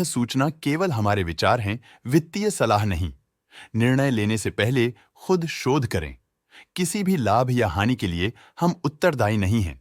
सूचना केवल हमारे विचार हैं, वित्तीय सलाह नहीं। निर्णय लेने से पहले खुद शोध करें। किसी भी लाभ या हानि के लिए हम उत्तरदायी नहीं हैं।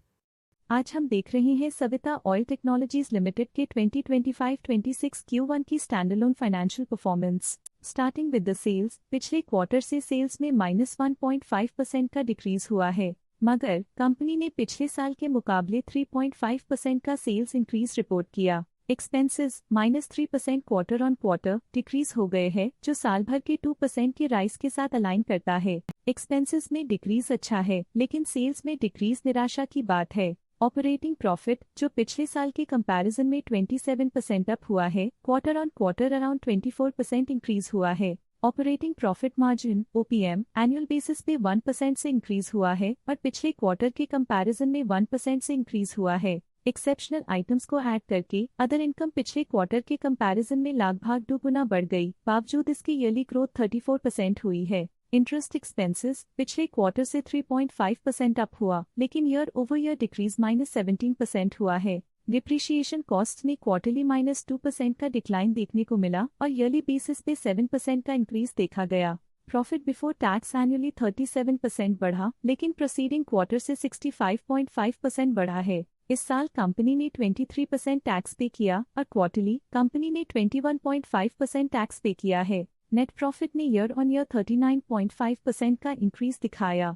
आज हम देख रहे हैं सविता ऑयल टेक्नोलॉजीज लिमिटेड के 2025-26 Q1 की standalone financial performance. Starting with the sales, पिछले क्वार्टर से सेल्स में -1.5% का डिक्रीज हुआ है, मगर कंपनी ने पिछले साल के मुकाबले 3.5% का सेल्स इंक्रीज रिपोर्ट किया। Expenses -3% quarter on quarter decrease हो गए हैं, जो साल भर के 2% की राइज के साथ अलाइन करता है। एक्सपेंसेस में डिक्रीज अच्छा है, लेकिन सेल्स में डिक्रीज निराशा की बात है। ऑपरेटिंग प्रॉफिट, जो पिछले साल के कंपैरिजन में 27% अप हुआ है, quarter on quarter around 24% increase हुआ है। Operating profit margin OPM annual basis पे 1% से इंक्रीज हुआ है और पिछले क्वार्टर के कंपैरिजन में 1% से इंक्रीज हुआ है। एक्सेप्शनल आइटम्स को ऐड करके अदर इनकम पिछले क्वार्टर के कंपैरिजन में लगभग 2 गुना बढ़ गई, बावजूद इसकी ईयरली ग्रोथ 34% हुई है। इंटरेस्ट एक्सपेंसेस पिछले क्वार्टर से 3.5% अप हुआ, लेकिन ईयर ओवर ईयर डिक्रीज -17% हुआ है। डिप्रिशिएशन कॉस्ट में क्वार्टरली -2% का डिक्लाइन देखने को मिला और ईयरली बेसिस पे 7% का इंक्रीज देखा गया। प्रॉफिट बिफोर टैक्स एनुअली 37% बढ़ा, लेकिन प्रोसीडिंग क्वार्टर से 65.5% बढ़ा है। इस साल कंपनी ने 23% टैक्स पे किया और क्वार्टरली कंपनी ने 21.5% टैक्स पे किया है। नेट प्रॉफिट ने ईयर ऑन ईयर 39.5% का इंक्रीज दिखाया,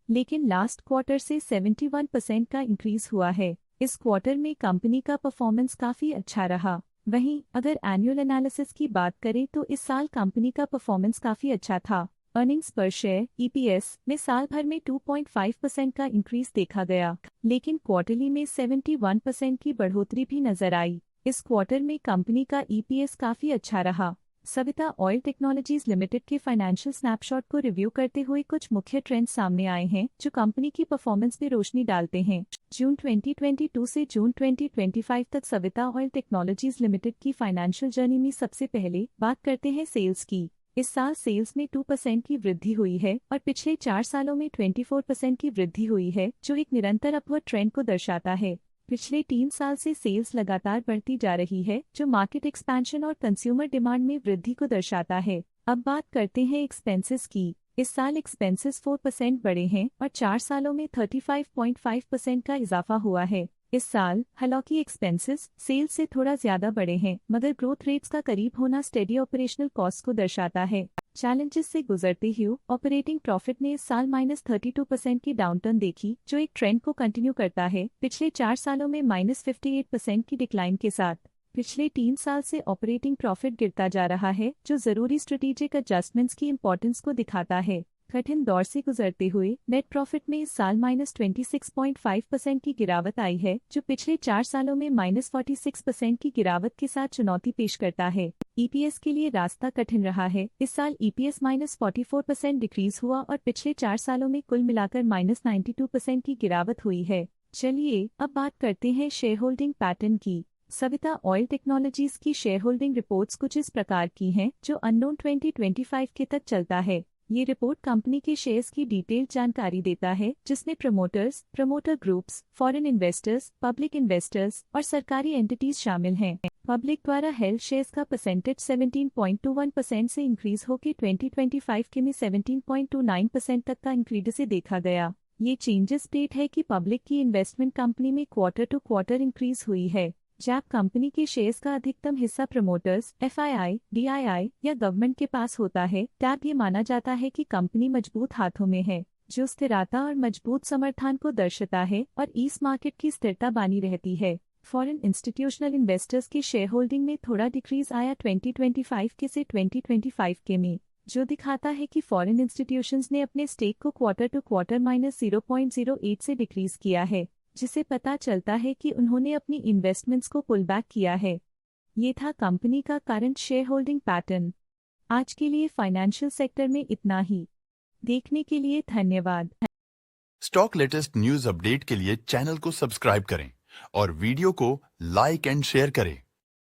लेकिन लास्ट क्वार्टर से 71% का इंक्रीज हुआ है। इस क्वार्टर में कंपनी का परफॉर्मेंस काफी अच्छा रहा। वहीं अगर एनुअल एनालिसिस की बात करें तो इस साल कंपनी का परफॉर्मेंस काफी अच्छा था। अर्निंग्स पर शेयर EPS में साल भर में 2.5% का इंक्रीज देखा गया, लेकिन क्वार्टरली में 71% की बढ़ोतरी भी नजर आई। इस क्वार्टर में कंपनी का EPS काफी अच्छा रहा। सविता ऑयल टेक्नोलॉजीज लिमिटेड के फाइनेंशियल स्नैपशॉट को रिव्यू करते हुए कुछ मुख्य ट्रेंड्स सामने आए हैं, जो कंपनी की परफॉर्मेंस में रोशनी डालते हैं। जून 2022 से जून 2025 तक सविता ऑयल टेक्नोलॉजीज लिमिटेड की फाइनेंशियल जर्नी में सबसे पहले बात करते हैं सेल्स की। इस साल सेल्स में 2% की वृद्धि हुई है और पिछले 4 सालों में 24% की वृद्धि हुई है, जो एक निरंतर अपवर्ड ट्रेंड को दर्शाता है। पिछले 3 साल से सेल्स लगातार बढ़ती जा रही है, जो मार्केट एक्सपेंशन और कंज्यूमर डिमांड में वृद्धि को दर्शाता है। अब बात करते हैं एक्सपेंसेस की। इस साल एक्सपेंसेस 4% बढ़े हैं और 4 सालों में 35.5% का इजाफा हुआ है। इस साल हालांकि एक्सपेंसेस सेल्स से थोड़ा ज्यादा बढ़े हैं, मगर ग्रोथ रेट्स का करीब होना स्टेडी ऑपरेशनल कॉस्ट को दर्शाता है। चैलेंजेस से गुजरते हुए ऑपरेटिंग प्रॉफिट ने इस साल -32% की डाउनटर्न देखी, जो एक ट्रेंड को कंटिन्यू करता है, पिछले 4 सालों में -58% की डिक्लाइन के साथ। पिछले 3 साल से ऑपरेटिंग प्रॉफिट गिरता जा रहा है, जो जरूरी स्ट्रेटेजिक एडजस्टमेंट्स की इंपॉर्टेंस को दिखाता है। कठिन दौर से गुजरते हुए नेट प्रॉफिट में इस साल -26.5% की गिरावट आई है, जो पिछले 4 सालों में -46% की गिरावट के साथ चुनौती पेश करता है। EPS के लिए रास्ता कठिन रहा है। इस साल EPS -44% डिक्रीज हुआ और पिछले 4 सालों में कुल मिलाकर -92% की गिरावट हुई है। चलिए अब बात करते हैं शेयर होल्डिंग पैटर्न की। सविता ऑयल टेक्नोलॉजीज की शेयर होल्डिंग रिपोर्ट्स कुछ इस प्रकार की हैं, जो अननोन 2025 के तक चलता है। ये रिपोर्ट कंपनी के शेयर्स की डिटेल्ड जानकारी देता है, जिसमें promoters, promoter groups, foreign investors, public investors और सरकारी एंटिटीज शामिल हैं। पब्लिक द्वारा हेल्ड शेयर्स का परसेंटेज 17.21% से इंक्रीज होकर 2025 के में 17.29% तक का इंक्रीज से देखा गया। ये चेंजेस स्टेट है कि पब्लिक की इन्वेस्टमेंट कंपनी में क्वार्टर टू क्वार्टर इंक्रीज हुई है। जब कंपनी के शेयर्स का अधिकतम हिस्सा प्रमोटर्स, FII, DII या गवर्नमेंट के पास होता है, तब ये माना जाता है कि कंपनी मजबूत हाथों में है, जो स्थिरता और मजबूत समर्थन को दर्शाता है और इस मार्केट की स्थिरता बनी रहती है। फॉरेन इंस्टीट्यूशनल इन्वेस्टर्स की शेयर होल्डिंग में थोड़ा डिक्रीज आया 2025 के से 2025 के में, जो दिखाता है कि फॉरेन इंस्टीट्यूशंस ने अपने स्टेक को क्वार्टर टू क्वार्टर -0.08 से डिक्रीज किया है, जिसे पता चलता है कि उन्होंने अपनी इन्वेस्टमेंट्स को पुल बैक किया है। ये था कंपनी का करंट शेयर होल्डिंग पैटर्न। आज के लिए फाइनेंशियल सेक्टर में इतना ही। देखने के लिए धन्यवाद। स्टॉक लेटेस्ट न्यूज अपडेट के लिए चैनल को सब्सक्राइब करें और वीडियो को लाइक एंड शेयर करें।